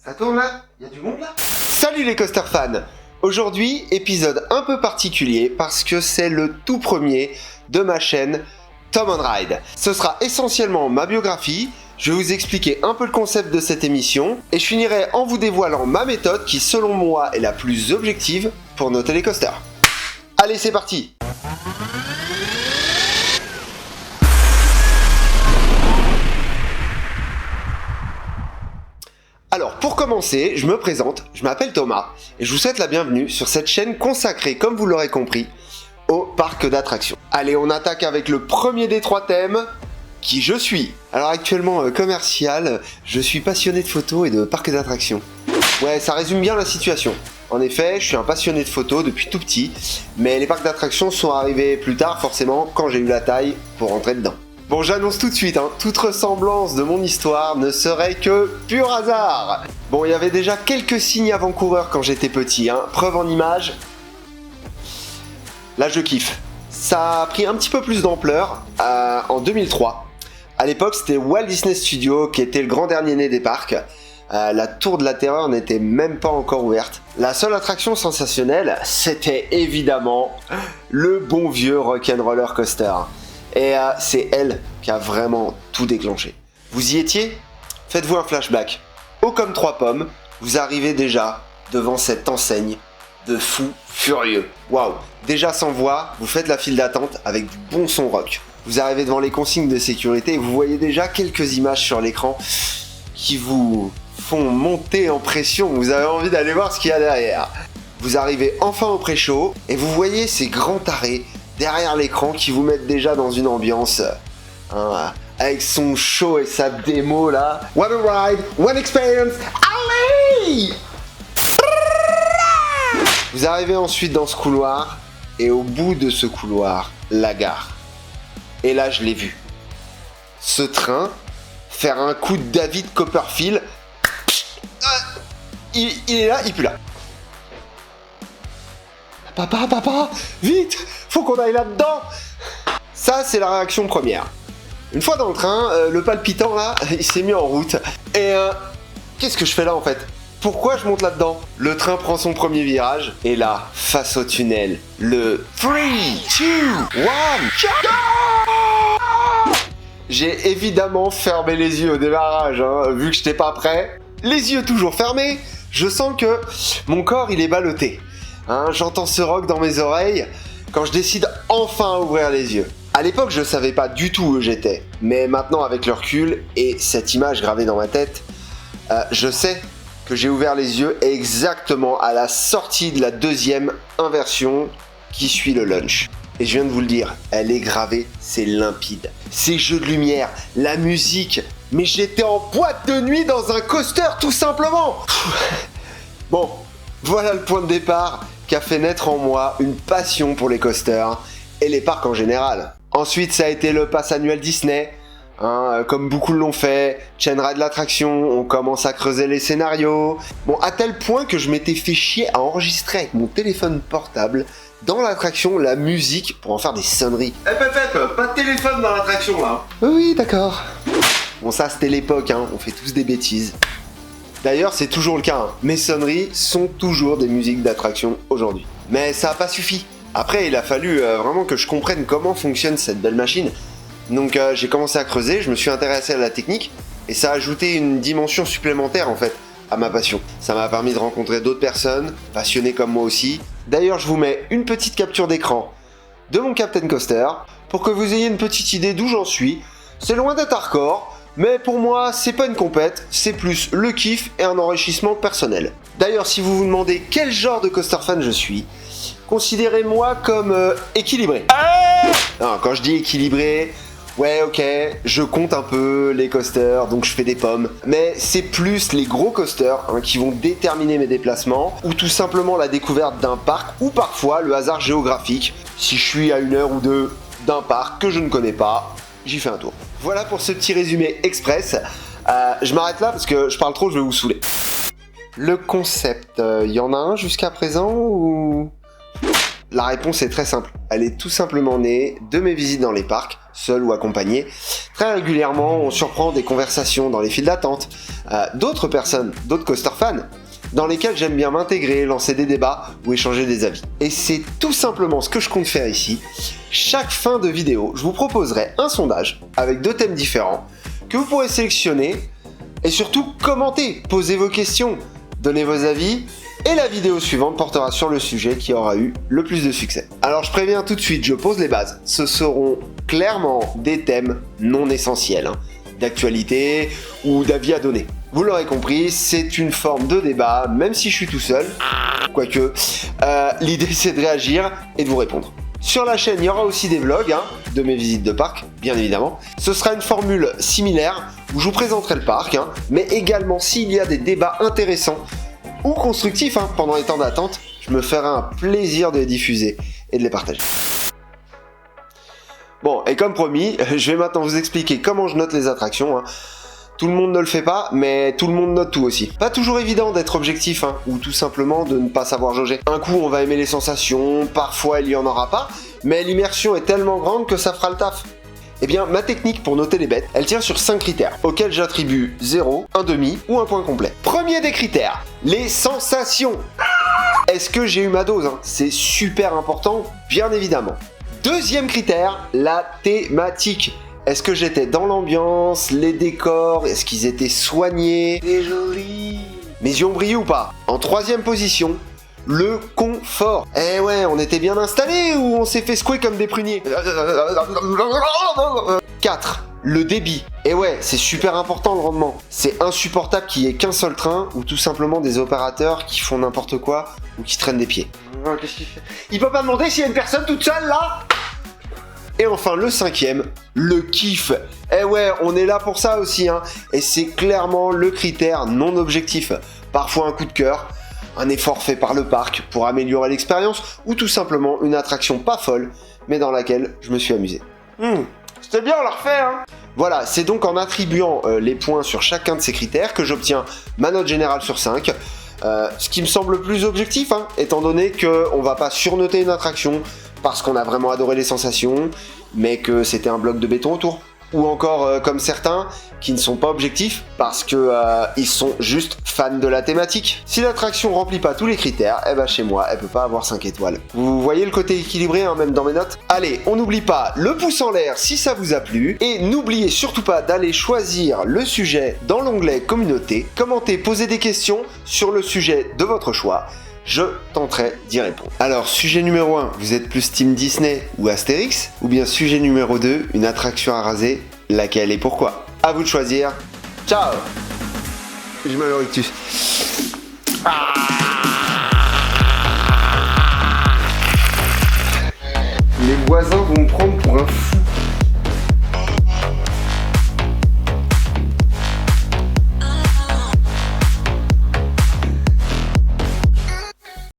Ça tourne là? Y'a du monde là? Salut les coaster fans! Aujourd'hui, épisode un peu particulier parce que c'est le tout premier de ma chaîne Tom on Ride. Ce sera essentiellement ma biographie, je vais vous expliquer un peu le concept de cette émission et je finirai en vous dévoilant ma méthode qui selon moi est la plus objective pour noter les coasters. Allez, c'est parti! Alors, pour commencer, je me présente, je m'appelle Thomas, et je vous souhaite la bienvenue sur cette chaîne consacrée, comme vous l'aurez compris, au parc d'attractions. Allez, on attaque avec le premier des trois thèmes, qui je suis. Alors actuellement commercial, je suis passionné de photos et de parcs d'attractions. Ouais, ça résume bien la situation. En effet, je suis un passionné de photos depuis tout petit, mais les parcs d'attractions sont arrivés plus tard, forcément, quand j'ai eu la taille pour rentrer dedans. Bon, j'annonce tout de suite, toute ressemblance de mon histoire ne serait que pur hasard. Bon, il y avait déjà quelques signes avant-coureurs quand j'étais petit, preuve en image. Là, je kiffe. Ça a pris un petit peu plus d'ampleur en 2003. À l'époque, c'était Walt Disney Studios qui était le grand dernier né des parcs. La Tour de la Terreur n'était même pas encore ouverte. La seule attraction sensationnelle, c'était évidemment le bon vieux Rock'n'Roller Coaster. Et c'est elle qui a vraiment tout déclenché. Vous y étiez? Faites-vous un flashback. Haut comme trois pommes, vous arrivez déjà devant cette enseigne de fou furieux. Waouh! Déjà sans voix, vous faites la file d'attente avec du bon son rock. Vous arrivez devant les consignes de sécurité et vous voyez déjà quelques images sur l'écran qui vous font monter en pression. Vous avez envie d'aller voir ce qu'il y a derrière. Vous arrivez enfin au pré-show et vous voyez ces grands tarés derrière l'écran qui vous mettent déjà dans une ambiance avec son show et sa démo là. One ride, one experience, allez! Vous arrivez ensuite dans ce couloir et au bout de ce couloir, la gare. Et là je l'ai vu. Ce train faire un coup de David Copperfield. Il est là, il pue là. Papa, vite, faut qu'on aille là-dedans. Ça, c'est la réaction première. Une fois dans le train, le palpitant là, il s'est mis en route. Et qu'est-ce que je fais là en fait? Pourquoi je monte là-dedans? Le train prend son premier virage. Et là, face au tunnel, le 3, 2, 1, j'ai évidemment fermé les yeux au démarrage, vu que j'étais pas prêt. Les yeux toujours fermés, je sens que mon corps il est ballotté. J'entends ce rock dans mes oreilles quand je décide enfin à ouvrir les yeux. À l'époque, je savais pas du tout où j'étais, mais maintenant avec le recul et cette image gravée dans ma tête, je sais que j'ai ouvert les yeux exactement à la sortie de la deuxième inversion qui suit le lunch. Et je viens de vous le dire, elle est gravée, c'est limpide. Ces jeux de lumière, la musique, mais j'étais en boîte de nuit dans un coaster tout simplement. Bon, voilà le point de départ qui a fait naître en moi une passion pour les coasters et les parcs en général. Ensuite, ça a été le pass annuel Disney, comme beaucoup l'ont fait, chaîne ride l'attraction, on commence à creuser les scénarios. Bon, à tel point que je m'étais fait chier à enregistrer avec mon téléphone portable dans l'attraction la musique pour en faire des sonneries. Pas de téléphone dans l'attraction là. Oui, d'accord. Bon, ça c'était l'époque, on fait tous des bêtises. D'ailleurs, c'est toujours le cas. Mes sonneries sont toujours des musiques d'attraction aujourd'hui. Mais ça n'a pas suffi. Après, il a fallu vraiment que je comprenne comment fonctionne cette belle machine. Donc j'ai commencé à creuser, je me suis intéressé à la technique, et ça a ajouté une dimension supplémentaire en fait à ma passion. Ça m'a permis de rencontrer d'autres personnes, passionnées comme moi aussi. D'ailleurs, je vous mets une petite capture d'écran de mon Captain Coaster, pour que vous ayez une petite idée d'où j'en suis. C'est loin d'être hardcore, mais pour moi, c'est pas une compète, c'est plus le kiff et un enrichissement personnel. D'ailleurs, si vous vous demandez quel genre de coaster fan je suis, considérez-moi comme équilibré. Non, quand je dis équilibré, ouais, ok, je compte un peu les coasters, donc je fais des pommes. Mais c'est plus les gros coasters qui vont déterminer mes déplacements, ou tout simplement la découverte d'un parc, ou parfois le hasard géographique. Si je suis à 1 heure ou 2 d'un parc que je ne connais pas, j'y fais un tour. Voilà pour ce petit résumé express. Je m'arrête là parce que je parle trop, je vais vous saouler. Le concept, y en a un jusqu'à présent ou... La réponse est très simple. Elle est tout simplement née de mes visites dans les parcs, seul ou accompagné. Très régulièrement, on surprend des conversations dans les files d'attente, d'autres personnes, d'autres coaster fans, dans lesquels j'aime bien m'intégrer, lancer des débats ou échanger des avis. Et c'est tout simplement ce que je compte faire ici. Chaque fin de vidéo, je vous proposerai un sondage avec 2 thèmes différents que vous pourrez sélectionner et surtout commenter, poser vos questions, donner vos avis. Et la vidéo suivante portera sur le sujet qui aura eu le plus de succès. Alors je préviens tout de suite, je pose les bases. Ce seront clairement des thèmes non essentiels, d'actualité ou d'avis à donner. Vous l'aurez compris, c'est une forme de débat, même si je suis tout seul. Quoique, l'idée c'est de réagir et de vous répondre. Sur la chaîne, il y aura aussi des vlogs de mes visites de parc, bien évidemment. Ce sera une formule similaire où je vous présenterai le parc, mais également s'il y a des débats intéressants ou constructifs pendant les temps d'attente, je me ferai un plaisir de les diffuser et de les partager. Bon, et comme promis, je vais maintenant vous expliquer comment je note les attractions. Tout le monde ne le fait pas, mais tout le monde note tout aussi. Pas toujours évident d'être objectif, ou tout simplement de ne pas savoir jauger. Un coup, on va aimer les sensations, parfois il y en aura pas, mais l'immersion est tellement grande que ça fera le taf. Eh bien, ma technique pour noter les bêtes, elle tient sur 5 critères, auxquels j'attribue 0, un demi ou un point complet. Premier des critères, les sensations. Est-ce que j'ai eu ma dose C'est super important, bien évidemment. Deuxième critère, la thématique. Est-ce que j'étais dans l'ambiance, les décors, est-ce qu'ils étaient soignés, c'est joli. Mes yeux ont brillé ou pas? En troisième position, le confort. Eh ouais, on était bien installés ou on s'est fait secouer comme des pruniers? 4. Le débit. Et ouais, c'est super important le rendement. C'est insupportable qu'il y ait qu'un seul train ou tout simplement des opérateurs qui font n'importe quoi ou qui traînent des pieds. Qu'est-ce qu'il fait? Il peut pas demander s'il y a une personne toute seule là? Et enfin le 5e, le kiff. Eh ouais, on est là pour ça aussi, et c'est clairement le critère non objectif. Parfois un coup de cœur, un effort fait par le parc pour améliorer l'expérience, ou tout simplement une attraction pas folle, mais dans laquelle je me suis amusé. C'était bien, on l'a refait, Voilà, c'est donc en attribuant les points sur chacun de ces critères que j'obtiens ma note générale sur 5. Ce qui me semble le plus objectif, étant donné qu'on va pas surnoter une attraction parce qu'on a vraiment adoré les sensations, mais que c'était un bloc de béton autour. Ou encore comme certains qui ne sont pas objectifs parce que ils sont juste fans de la thématique. Si l'attraction remplit pas tous les critères, chez moi, elle peut pas avoir 5 étoiles. Vous voyez le côté équilibré même dans mes notes? Allez, on n'oublie pas le pouce en l'air si ça vous a plu, et n'oubliez surtout pas d'aller choisir le sujet dans l'onglet communauté, commenter, poser des questions sur le sujet de votre choix. Je tenterai d'y répondre. Alors, sujet numéro 1, vous êtes plus team Disney ou Astérix? Ou bien sujet numéro 2, une attraction à raser, laquelle et pourquoi? À vous de choisir. Ciao! J'ai mal au rictus. Les voisins vont me prendre pour un fou.